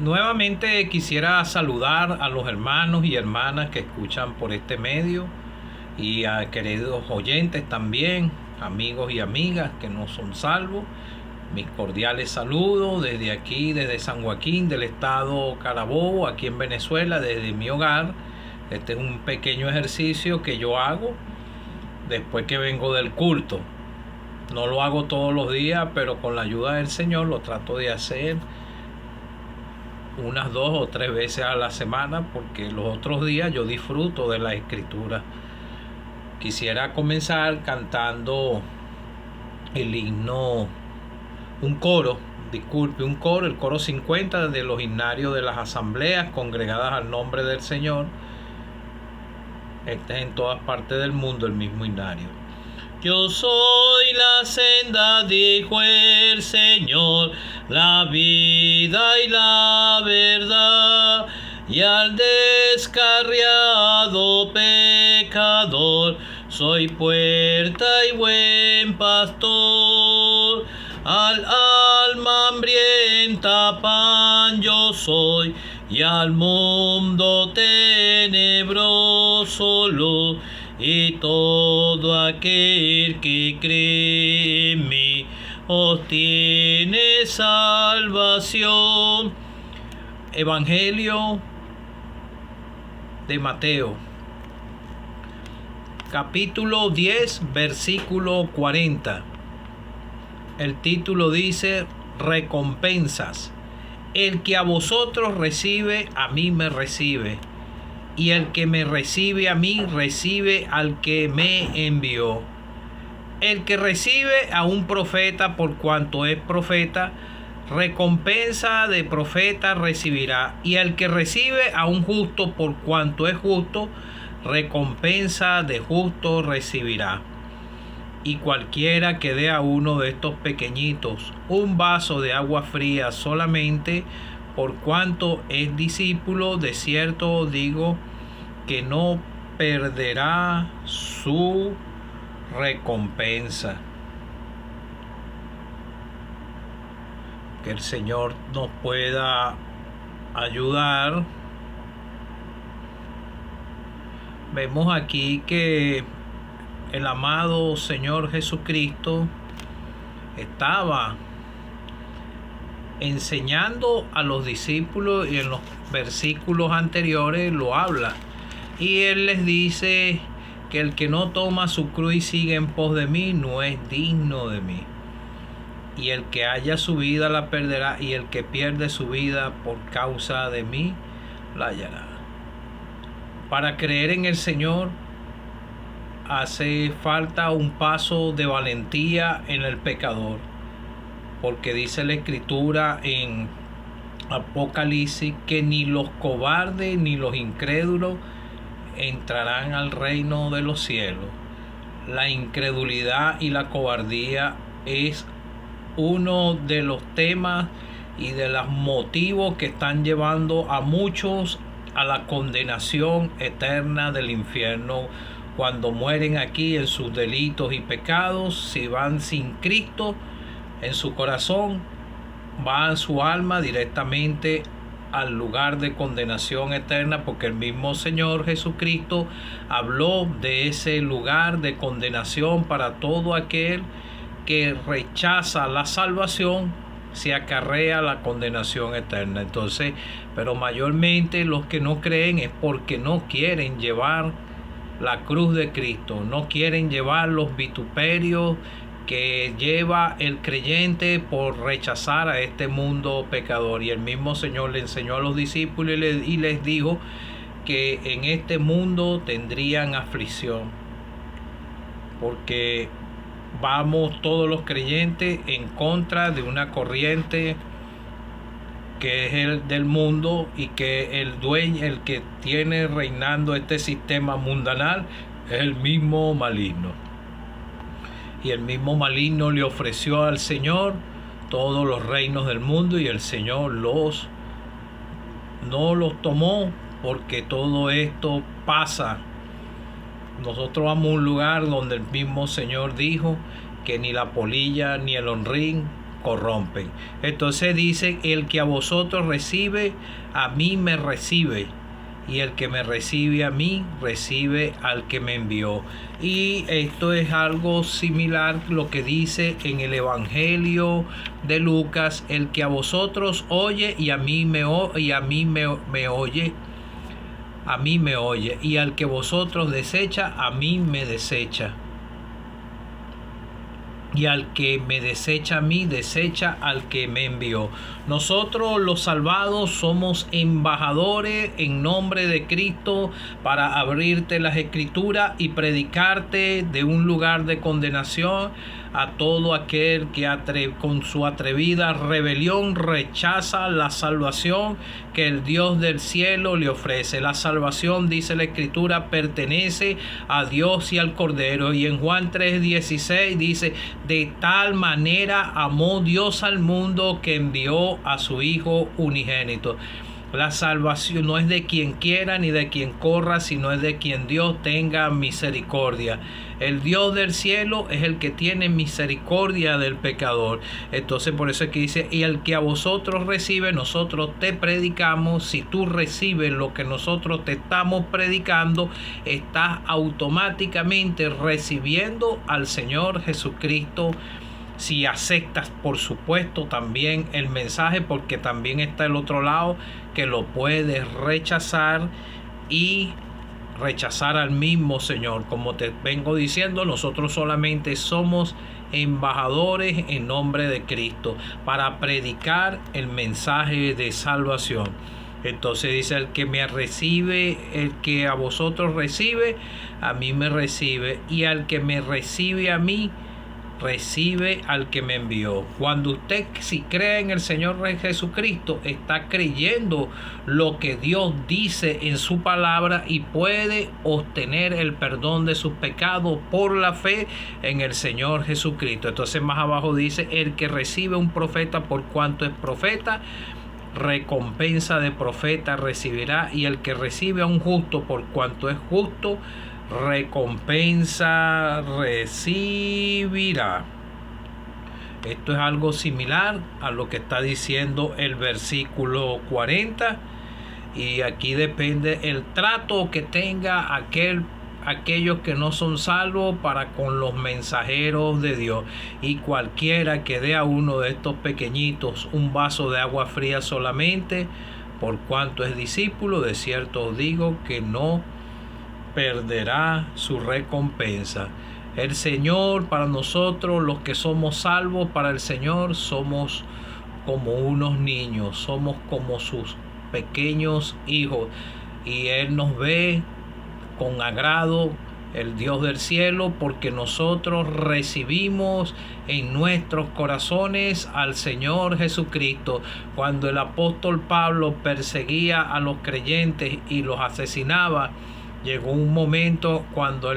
Nuevamente quisiera saludar a los hermanos y hermanas que escuchan por este medio y a queridos oyentes también, amigos y amigas que no son salvos. Mis cordiales saludos desde aquí, desde San Joaquín, del estado Carabobo, aquí en Venezuela, desde mi hogar. Este es un pequeño ejercicio que yo hago después que vengo del culto. No lo hago todos los días, pero con la ayuda del Señor lo trato de hacer unas 2 o 3 veces a la semana, porque los otros días yo disfruto de la escritura. Quisiera comenzar cantando el himno, un coro, el coro 50 de los himnarios de las asambleas congregadas al nombre del Señor. Este es en todas partes del mundo el mismo himnario. Yo soy la senda, dijo el Señor, la vida y la verdad, y al descarriado pecador soy puerta y buen pastor. Al alma hambrienta pan yo soy, y al mundo tenebroso luz. Y todo aquel que cree en mí obtiene salvación. Evangelio de Mateo, capítulo 10, versículo 40. El título dice: recompensas. El que a vosotros recibe, a mí me recibe. Y el que me recibe a mí, recibe al que me envió. El que recibe a un profeta por cuanto es profeta, recompensa de profeta recibirá. Y el que recibe a un justo por cuanto es justo, recompensa de justo recibirá. Y cualquiera que dé a uno de estos pequeñitos un vaso de agua fría solamente, por cuanto es discípulo, de cierto digo que no perderá su recompensa. Que el Señor nos pueda ayudar. Vemos aquí que el amado Señor Jesucristo estaba enseñando a los discípulos, y en los versículos anteriores lo habla, y Él les dice que el que no toma su cruz y sigue en pos de mí no es digno de mí, y el que haya su vida la perderá, y el que pierde su vida por causa de mí la hallará. Para creer en el Señor hace falta un paso de valentía en el pecador, porque dice la Escritura en Apocalipsis que ni los cobardes ni los incrédulos entrarán al reino de los cielos. La incredulidad y la cobardía es uno de los temas y de los motivos que están llevando a muchos a la condenación eterna del infierno. Cuando mueren aquí en sus delitos y pecados, si van sin Cristo en su corazón, va su alma directamente al lugar de condenación eterna, porque el mismo Señor Jesucristo habló de ese lugar de condenación para todo aquel que rechaza la salvación, se acarrea la condenación eterna. Entonces, pero mayormente los que no creen es porque no quieren llevar la cruz de Cristo, no quieren llevar los vituperios que lleva el creyente por rechazar a este mundo pecador. Y el mismo Señor le enseñó a los discípulos y les dijo que en este mundo tendrían aflicción, porque vamos todos los creyentes en contra de una corriente que es el del mundo, y que el dueño, el que tiene reinando este sistema mundanal, es el mismo maligno. Y el mismo maligno le ofreció al Señor todos los reinos del mundo, y el Señor no los tomó, porque todo esto pasa. Nosotros vamos a un lugar donde el mismo Señor dijo que ni la polilla ni el honrín corrompen. Entonces dice, el que a vosotros recibe, a mí me recibe. Y el que me recibe a mí, recibe al que me envió. Y esto es algo similar a lo que dice en el Evangelio de Lucas, el que a vosotros oye y a mí me oye, a mí me oye, y al que vosotros desecha, a mí me desecha. Y al que me desecha a mí, desecha al que me envió. Nosotros los salvados somos embajadores en nombre de Cristo para abrirte las escrituras y predicarte de un lugar de condenación a todo aquel que con su atrevida rebelión rechaza la salvación que el Dios del cielo le ofrece. La salvación, dice la escritura, pertenece a Dios y al Cordero. Y en Juan 3:16 dice, de tal manera amó Dios al mundo que envió a su Hijo unigénito. La salvación no es de quien quiera ni de quien corra, sino es de quien Dios tenga misericordia. El Dios del cielo es el que tiene misericordia del pecador. Entonces por eso es que dice, y el que a vosotros recibe, nosotros te predicamos. Si tú recibes lo que nosotros te estamos predicando, estás automáticamente recibiendo al Señor Jesucristo. Si aceptas, por supuesto, también el mensaje, porque también está el otro lado, que lo puedes rechazar y rechazar al mismo Señor. Como te vengo diciendo, nosotros solamente somos embajadores en nombre de Cristo para predicar el mensaje de salvación. Entonces dice, el que me recibe, el que a vosotros recibe, a mí me recibe, y al que me recibe a mí, recibe al que me envió. Cuando usted, si cree en el Señor Jesucristo, está creyendo lo que Dios dice en su palabra y puede obtener el perdón de sus pecados por la fe en el Señor Jesucristo. Entonces más abajo dice, el que recibe un profeta por cuanto es profeta, recompensa de profeta recibirá, y el que recibe a un justo por cuanto es justo, recompensa recibirá. Esto es algo similar a lo que está diciendo el versículo 40, y aquí depende el trato que tenga aquellos que no son salvos para con los mensajeros de Dios. Y cualquiera que dé a uno de estos pequeñitos un vaso de agua fría solamente, por cuanto es discípulo, de cierto os digo que no perderá su recompensa. El Señor, para nosotros los que somos salvos, para el Señor somos como unos niños, somos como sus pequeños hijos, y Él nos ve con agrado, el Dios del cielo, porque nosotros recibimos en nuestros corazones al Señor Jesucristo. Cuando el apóstol Pablo perseguía a los creyentes y los asesinaba, llegó un momento cuando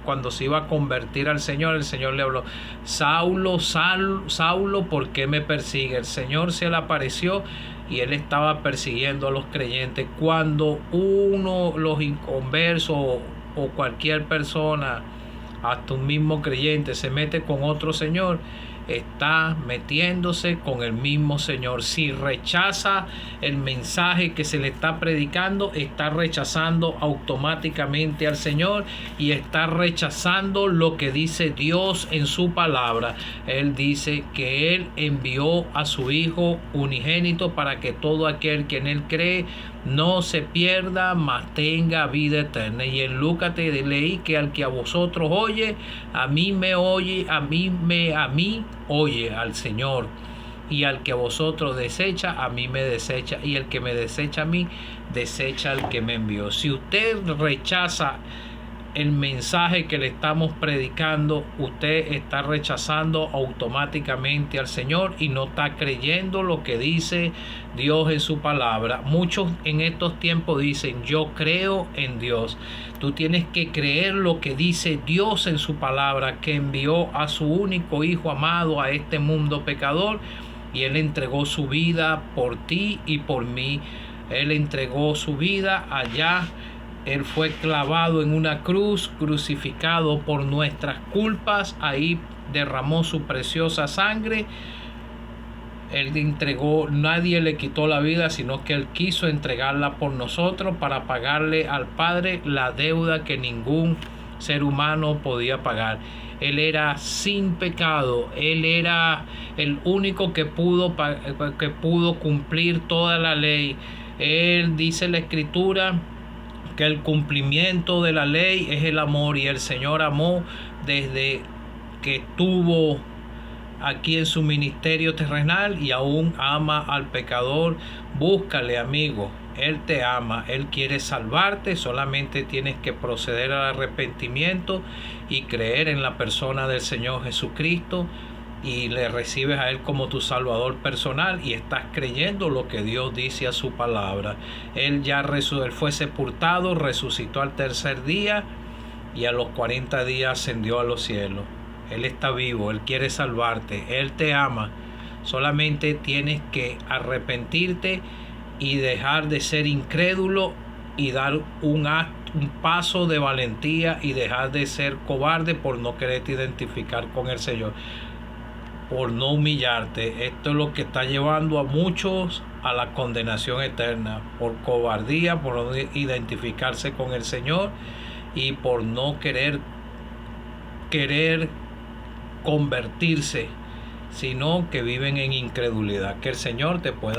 cuando se iba a convertir al Señor, el Señor le habló, Saulo, Saulo, ¿por qué me persigue? El Señor se le apareció y él estaba persiguiendo a los creyentes. Cuando los inconversos o cualquier persona, hasta un mismo creyente, se mete con otro señor, está metiéndose con el mismo Señor. Si rechaza el mensaje que se le está predicando, está rechazando automáticamente al Señor y está rechazando lo que dice Dios en su palabra. Él dice que Él envió a su Hijo unigénito para que todo aquel que en Él cree no se pierda, mas tenga vida eterna. Y en Lucas te leí que al que a vosotros oye, a mí me oye, a mí oye al Señor. Y al que a vosotros desecha, a mí me desecha. Y el que me desecha a mí, desecha al que me envió. Si usted rechaza el mensaje que le estamos predicando, usted está rechazando automáticamente al Señor y no está creyendo lo que dice Dios en su palabra. Muchos en estos tiempos dicen, yo creo en Dios. Tú tienes que creer lo que dice Dios en su palabra, que envió a su único Hijo amado a este mundo pecador, y Él entregó su vida por ti y por mí. Él entregó su vida allá. Él fue clavado en una cruz, crucificado por nuestras culpas. Ahí derramó su preciosa sangre. Él entregó, nadie le quitó la vida, sino que Él quiso entregarla por nosotros para pagarle al Padre la deuda que ningún ser humano podía pagar. Él era sin pecado, Él era el único que pudo cumplir toda la ley. Él dice en la Escritura que el cumplimiento de la ley es el amor, y el Señor amó desde que estuvo aquí en su ministerio terrenal y aún ama al pecador. Búscale, amigo, Él te ama, Él quiere salvarte, solamente tienes que proceder al arrepentimiento y creer en la persona del Señor Jesucristo, y le recibes a Él como tu Salvador personal y estás creyendo lo que Dios dice a su palabra. Él fue sepultado, resucitó al tercer día y a los 40 días ascendió a los cielos. Él está vivo, Él quiere salvarte, Él te ama. Solamente tienes que arrepentirte y dejar de ser incrédulo y dar un paso de valentía y dejar de ser cobarde por no quererte identificar con el Señor, por no humillarte. Esto es lo que está llevando a muchos a la condenación eterna, por cobardía, por no identificarse con el Señor y por no querer convertirse, sino que viven en incredulidad. Que el Señor te pueda